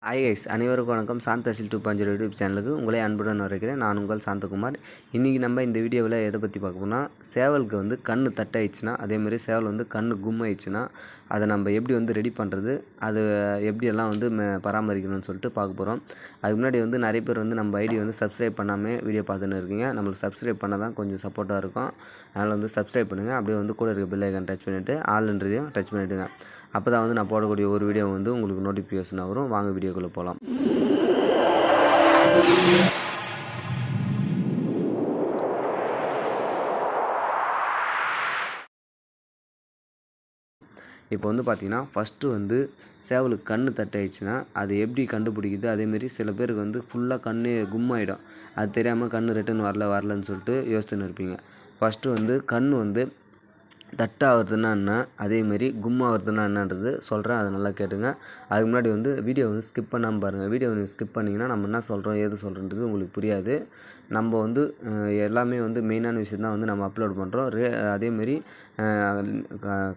Hi guys, அனைவருக்கும் வணக்கம். சாந்தசில் 2.0 YouTube சேனலுக்கு உங்களை அன்புடன் வரவேற்கிறேன். நான் உங்கள் சாந்தகுமார். இன்றைக்கி நம்ம இந்த வீடியோவில் எதை பற்றி பார்க்க போனால், சேவலுக்கு வந்து கண் தட்டாயிடுச்சுன்னா, அதேமாதிரி சேவல் வந்து கண் கும்மாயிடுச்சுன்னா அதை நம்ம எப்படி வந்து ரெடி பண்ணுறது, அது எப்படியெல்லாம் வந்து பராமரிக்கணும்னு சொல்லிட்டு பார்க்க போகிறோம். அதுக்கு முன்னாடி வந்து நிறைய பேர் வந்து நம்ம ஐடி வந்து சப்ஸ்கிரைப் பண்ணாமல் வீடியோ பார்த்துன்னு இருக்கீங்க. நம்மளுக்கு சப்ஸ்கிரைப் பண்ணால் தான் கொஞ்சம் சப்போர்ட்டாக இருக்கும். அதனால் வந்து சப்ஸ்கிரைப் பண்ணுங்கள். அப்படியே வந்து கூட இருக்க பெல் ஐக்கான் டச் பண்ணிவிட்டு ஆல்ன்றதையும் டச் பண்ணிவிடுங்க. அப்போ தான் வந்து நான் போடக்கூடிய ஒரு வீடியோ வந்து உங்களுக்கு நோட்டிஃபிகேஷன் வரும். வாங்க வீடியோக்குள்ளே போகலாம். இப்போ வந்து பார்த்திங்கன்னா, ஃபஸ்ட்டு வந்து சேவலுக்கு கண் தட்டாயிடுச்சுன்னா அது எப்படி கண்டுபிடிக்குது. அதேமாரி சில பேருக்கு வந்து ஃபுல்லாக கண் கும்மாயிடும். அது தெரியாமல் கண் ரிட்டன் வரலன்னு சொல்லிட்டு யோசிச்சுன்னு இருப்பீங்க. ஃபஸ்ட்டு வந்து கண் வந்து தட்டாகிறதுனா என்ன, அதேமாரி கும்மாகிறதுனா என்னன்றது சொல்கிறேன். அதை நல்லா கேட்டுங்க. அதுக்கு முன்னாடி வந்து வீடியோ வந்து ஸ்கிப் பண்ணாமல் பாருங்கள். வீடியோ வந்து ஸ்கிப் பண்ணிங்கன்னா நம்ம என்ன சொல்கிறோம் ஏது சொல்கிறோன்றது உங்களுக்கு புரியாது. நம்ம வந்து எல்லாமே வந்து மெயினான விஷயம் தான் வந்து நம்ம அப்லோட் பண்ணுறோம். அதேமாரி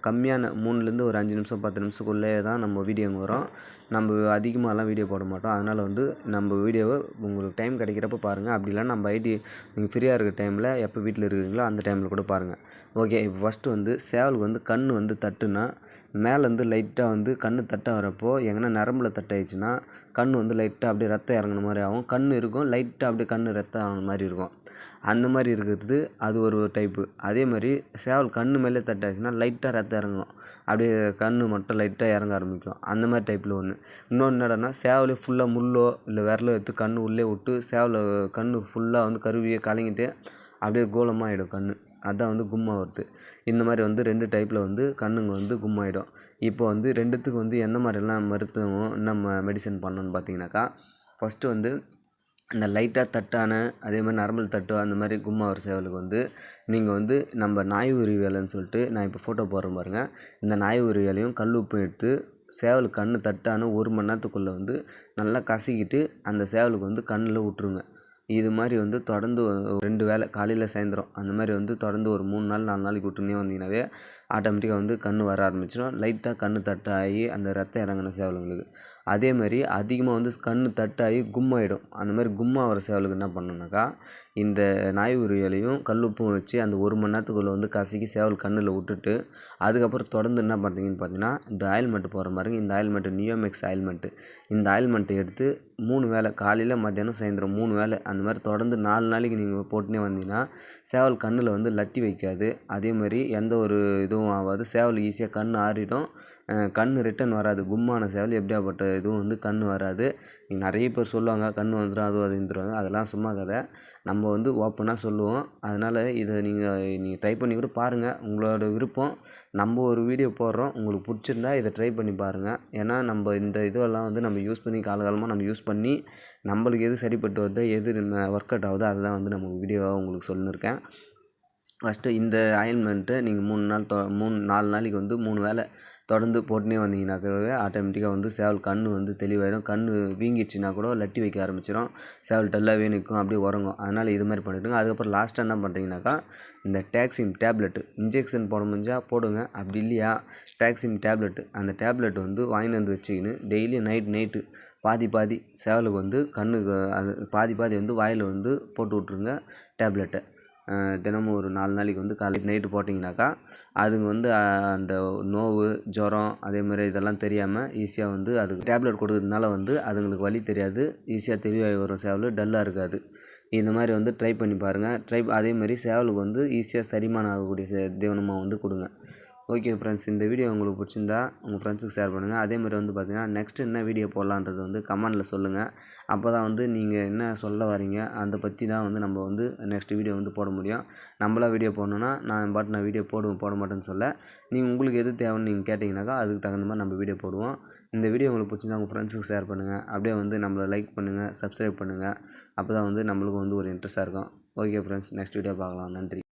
கம்மியான 3லேருந்து ஒரு 5 நிமிஷம் 10 நிமிஷத்துக்குள்ளே தான் நம்ம வீடியோங்க வரும். நம்ம அதிகமாகலாம் வீடியோ போட மாட்டோம். அதனால் வந்து நம்ம வீடியோவை உங்களுக்கு டைம் கிடைக்கிறப்ப பாருங்கள். அப்படி இல்லைன்னா நம்ம ஐடி நீங்கள் ஃப்ரீயாக இருக்கிற டைமில் எப்போ வீட்டில் இருக்கிறீங்களோ அந்த டைமில் கூட பாருங்கள். ஓகே, இப்போ ஃபஸ்ட்டு வந்து சேவலுக்கு வந்து கண் வந்து தட்டுனா மேலேருந்து லைட்டாக வந்து கண் தட்ட வரப்போ எங்கன்னா நரம்பில் தட்டாயிடுச்சுன்னா கண் வந்து லைட்டாக அப்படியே ரத்தம் இறங்குன மாதிரி ஆகும். கண் இருக்கும், லைட்டாக அப்படியே கண் ரத்தம் ஆகுன மாதிரி இருக்கும். அந்த மாதிரி இருக்கிறது அது ஒரு டைப்பு. அதே மாதிரி சேவல் கண் மேலே தட்டாயிடுச்சுன்னா லைட்டாக ரத்தம் இறங்கும். அப்படியே கண் மட்டும் லைட்டாக இறங்க ஆரம்பிக்கும். அந்த மாதிரி டைப்பில் ஒன்று. இன்னொன்று என்னடான்னா, சேவலே ஃபுல்லாக முள்ளோ இல்லை விரலோ எடுத்து கண் உள்ளே விட்டு சேவலை கண் ஃபுல்லாக வந்து கருவியை கலங்கிட்டு அப்படியே கோலமாக ஆகிடும் கண். அதுதான் வந்து கும்மாகிறது. இந்த மாதிரி வந்து 2 டைப்பில் வந்து கண்ணுங்க வந்து கும்மாயிடும். இப்போ வந்து 2த்துக்கு வந்து எந்த மாதிரிலாம் மருத்துவம் நம்ம மெடிசன் பண்ணணும்னு பார்த்தீங்கன்னாக்கா, ஃபஸ்ட்டு வந்து இந்த லைட்டாக தட்டான அதே மாதிரி நரம்பல் தட்டு அந்த மாதிரி கும்மாகிற சேவலுக்கு வந்து நீங்கள் வந்து நம்ம நாய் உரி வேலைன்னு சொல்லிட்டு நான் இப்போ ஃபோட்டோ போடுறேன் பாருங்கள். இந்த நாய் உரி வேலையும் கல் உப்பும் எடுத்து சேவலுக்கு கண் தட்டான 1 மணி நேரத்துக்குள்ளே வந்து நல்லா கசக்கிட்டு அந்த சேவலுக்கு வந்து கண்ணில் விட்ருங்க. இது மாதிரி வந்து தொடர்ந்து 2 வேளை காலையில் சாயந்தரம் அந்த மாதிரி வந்து தொடர்ந்து ஒரு 3 நாள் 4 நாளைக்கு விட்டுனே வந்தீங்கன்னாவே ஆட்டோமேட்டிக்காக வந்து கண் வர ஆரம்பிச்சிடும். லைட்டாக கண் தட்டாகி அந்த ரத்தம் இறங்கின சேவலுங்களுக்கு. அதேமாதிரி அதிகமாக வந்து கண் தட்டாகி கும்மாயிடும். அந்த மாதிரி கும்மாகிற சேவலுக்கு என்ன பண்ணணுன்னாக்கா, இந்த நாய் உரியாலையும் கல்லுப்பும் வச்சு அந்த 1 மணி நேரத்துக்குள்ளே வந்து கசக்கி சேவல் கண்ணில் விட்டுட்டு அதுக்கப்புறம் தொடர்ந்து என்ன பண்ணுறீங்கன்னு பார்த்தீங்கன்னா, இந்த ஆயில்மெண்ட் போகிற மாதிரி இந்த ஆயில்மெண்ட்டு நியோமெக்ஸ் ஆயில்மெண்ட்டு. இந்த ஆயில்மெண்ட்டை எடுத்து 3 வேளை காலையில் மத்தியானம் சாயந்தரம் 3 வேளை அந்த மாதிரி தொடர்ந்து 4 நாளைக்கு நீங்கள் போட்டுனே வந்தீங்கன்னா சேவல் கண்ணில் வந்து லட்டி வைக்காது. அதேமாதிரி எந்த ஒரு இதுவும் ஆகாது. சேவல் ஈஸியாக கண் ஆறிடும். கண் ரிட்டன் வராது. கும்மான சேவல் எப்படியாப்பட்ட இதுவும் வந்து கண் வராது. நிறைய பேர் சொல்லுவாங்க கண் வந்துடும் அது வந்துருவாங்க. அதெல்லாம் சும்மா கதை. நம்ம வந்து ஓப்பனாக சொல்லுவோம். அதனால் இதை நீங்கள் ட்ரை பண்ணி கூட பாருங்கள். உங்களோட விருப்பம். நம்ம ஒரு வீடியோ போடுறோம், உங்களுக்கு பிடிச்சிருந்தா இதை ட்ரை பண்ணி பாருங்கள். ஏன்னா நம்ம இந்த இதுவெல்லாம் வந்து நம்ம யூஸ் பண்ணி காலகாலமாக நம்ம யூஸ் பண்ணி நம்மளுக்கு எது சரிப்பட்டு வருதோ எது ஒர்க் அவுட் ஆகுதோ அதுதான் வந்து நம்ம வீடியோவாக உங்களுக்கு சொல்லியிருக்கேன். ஃபஸ்ட்டு இந்த ஆயில்மெண்ட்டை நீங்கள் 4 நாளைக்கு வந்து 3 வேளை தொடர்ந்து போட்டுனே வந்தீங்கன்னாக்கவே ஆட்டோமேட்டிக்காக வந்து சேவல் கண் வந்து தெளிவாயிடும். கண் வீங்கிடுச்சுன்னா கூட லட்டி வைக்க ஆரம்பிச்சிடும். சேவல் டல்லாகவே நிற்கும், அப்படியே உறங்கும். அதனால் இது மாதிரி பண்ணிவிடுங்க. அதுக்கப்புறம் லாஸ்ட்டாக என்ன பண்ணுறீங்கனாக்கா, இந்த டாக்ஸிம் டேப்லெட்டு இன்ஜெக்ஷன் போட முடிஞ்சால் போடுங்க. அப்படி இல்லையா டாக்ஸிம் டேப்லெட்டு, அந்த டேப்லெட் வந்து வாங்கிட்டு வந்து வச்சுக்கின்னு டெய்லி நைட்டு பாதி சேவலுக்கு வந்து கண்ணுக்கு அது பாதி வந்து வாயில் வந்து போட்டு விட்ருங்க டேப்லெட்டை. தினமும் ஒரு 4 நாளைக்கு வந்து காலையில் நைட்டு போட்டிங்கனாக்கா அதுங்க வந்து அந்த நோவு ஜுரம் அதேமாதிரி இதெல்லாம் தெரியாமல் ஈஸியாக வந்து அதுக்கு டேப்லெட் கொடுக்கறதுனால வந்து அதுங்களுக்கு வலி தெரியாது. ஈஸியாக தெளிவாகி வரும் சேவல், டல்லாக இருக்காது. இந்த மாதிரி வந்து ட்ரை பண்ணி பாருங்கள். அதேமாதிரி சேவலுக்கு வந்து ஈஸியாக செரிமானம் ஆகக்கூடிய தீவனமாக வந்து கொடுங்க. ஓகே ஃப்ரெண்ட்ஸ், இந்த வீடியோ உங்களுக்கு பிடிச்சிருந்தா உங்கள் ஃப்ரெண்ட்ஸுக்கு ஷேர் பண்ணுங்கள். அதேமாதிரி வந்து பார்த்திங்கன்னா நெக்ஸ்ட்டு என்ன வீடியோ போடலான்றது வந்து கமெண்டில் சொல்லுங்கள். அப்போ தான் வந்து நீங்கள் என்ன சொல்ல வரீங்க அதை பற்றி தான் வந்து நம்ம வந்து நெக்ஸ்ட் வீடியோ வந்து போட முடியும். நம்மளா வீடியோ போடணுன்னா நான் வீடியோ போட மாட்டேன்னு சொல்ல, நீங்கள் உங்களுக்கு எது தேவைன்னு நீங்கள் கேட்டிங்கனாக்கா அதுக்கு தகுந்த மாதிரி நம்ம வீடியோ போடுவோம். இந்த வீடியோ உங்களுக்கு பிடிச்சிருந்தா உங்கள் ஃப்ரெண்ட்ஸுக்கு ஷேர் பண்ணுங்கள். அப்படியே வந்து நம்மளை லைக் பண்ணுங்கள், சப்ஸ்கிரைப் பண்ணுங்கள். அப்போ தான் வந்து நம்மளுக்கும் வந்து ஒரு இன்ட்ரெஸ்ட்டாக இருக்கும். ஓகே ஃப்ரெண்ட்ஸ், நெக்ஸ்ட் வீடியோ பார்க்கலாம். நன்றி.